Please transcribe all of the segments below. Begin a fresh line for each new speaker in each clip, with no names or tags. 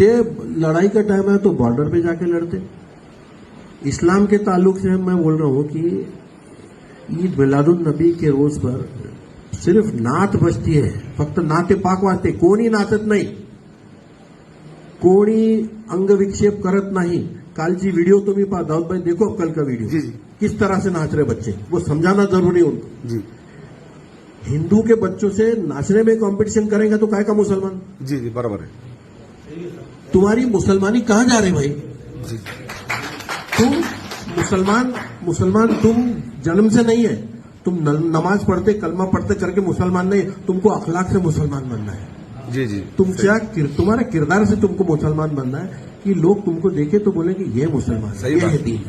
ते लड़ाई का टाइम है तो बॉर्डर पे जाके लड़ते। इस्लाम के ताल्लुक से मैं बोल रहा हूं कि ईद मिलादुन नबी के रोज पर सिर्फ नात बजती है, फक्त नाते पाक वाजते, कोणी नाचत नाही, कोणी अंगविक्षेप करत नहीं। कल की वीडियो तुम्हें पा दाऊद भाई देखो, कल का वीडियो
जी जी
किस तरह से नाच रहे बच्चे, वो समझाना जरूरी है उनको।
जी
हिंदू के बच्चों से नाचने में कंपटीशन करेंगे तो काय का मुसलमान?
जी जी बराबर है
तुम्हारी मुसलमानी कहां जा रहे भाई?
जी
तुम मुसलमान तुम जन्म से नहीं है, तुम नमाज पढ़ते कलमा पढ़ते करके मुसलमान नहीं, तुमको अखलाक से मुसलमान बनना है।
जी जी
तुम्हारे किरदार से तुमको मुसलमान बनना है कि लोग तुमको देखे तो बोले कि ये मुसलमान
सही
ये
बात।
है दीन।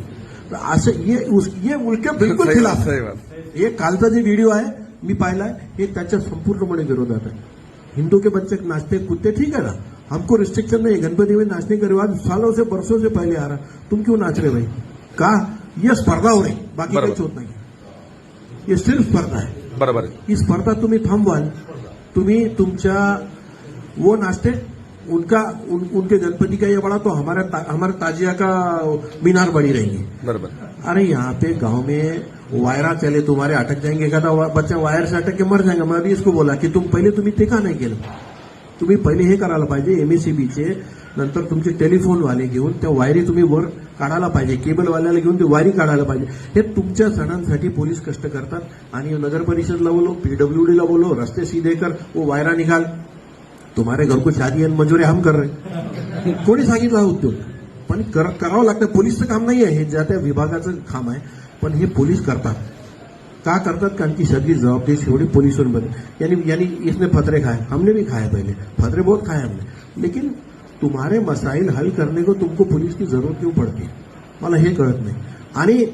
तर असं ये उलटे बिलकुल
सही
खिलाफ
बात,
आहे।
सही बात।
हे कालचा जे व्हिडिओ आहे मी पाहिलाय, हे त्याच्या संपूर्णपणे विरोधात है। हिंदू के बच्चे नाचते कूदते ठीक है ना, हमको रिस्ट्रिक्शन नहीं है, गणपति में नाचने का रिवाज सालों से बरसों से पहले आ रहा, तुम क्यों नाच रहे भाई? का ये स्पर्धा हो रही, बाकी
बरोबर।
काहीच होत नाही, ये सिर्फ स्पर्धा है।
बराबर है
ही स्पर्धा तुम्ही थांबवाल, तुम्ही तुमच्या वो नाचते उनके गणपति का ये बड़ा तो हमारे ताजिया का मीनार बड़ी रहेंगे।
बराबर
अरे यहाँ पे गांव में वायरा चले, तुम्हारे अटक जाएंगे, एखादा बच्चा वायर से अटक के मर जाएगा। मैं अभी इसको बोला की तुम्ही ते का नाही केलं? तुम्ही पहिले हे करायला पाहिजे, एमएससीबीचे नंतर तुमचे टेलिफोनवाले घेऊन त्या वायरी तुम्ही वर काढायला पाहिजे, केबलवाल्याला घेऊन ते वायरी काढायला पाहिजे। हे तुमच्या सणांसाठी पोलीस कष्ट करतात आणि नगर परिषदला बोलो, पीडब्ल्यूडीला बोलो, रस्ते सीधे कर, वो वायरा निकाल, तुम्हारे घर को शादी आणि मजुरी हम कर रहे। कोणी सांगितलं हा उद्योग? पण करावं लागतं, पोलीसचं काम नाही आहे, हे ज्या त्या विभागाचं काम आहे, पण हे पोलीस करतात। का करतात? कारण की सगळी जवाबदेही शेवटी पुलिसों पर। यानी इसने फतरे खाए, हमने भी खाए, पहले फतरे बहुत खाए हमने, लेकिन तुम्हारे मसाइल हल करने को तुमको पुलिस की जरूरत क्यों पड़ती? मला हे कळत नाही। आणि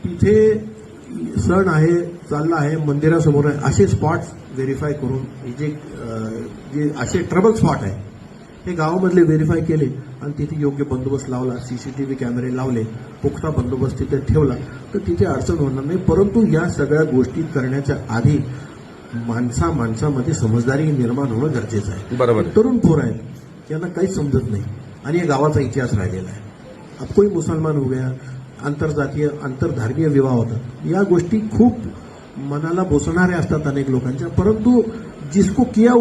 तिथे सण आहे, चालला आहे, मंदिरासमोर आहे, असे स्पॉट्स व्हेरीफाय करून जे असे ट्रबल स्पॉट आहे हे गावामधले व्हेरीफाय केले आणि तिथे योग्य बंदोबस्त लावला, सीसीटीव्ही कॅमेरे लावले, पुख्ता बंदोबस्त तिथे ठेवला तर तिथे अडचण होणार नाही। परंतु या सगळ्या गोष्टी करण्याच्या आधी माणसामध्ये समजदारी निर्माण होणं गरजेचं आहे।
बरोबर
तरुण पोर आहेत, यांना काहीच समजत नाही आणि या गावाचा इतिहास राहिलेला आहे। अब कोई मुसलमान हो गया, आंतरजातीय आंतरधर्मीय विवाह होतात, या गोष्टी खूप मनाला बोसणाऱ्या असतात अनेक लोकांच्या, परंतु जिसको किया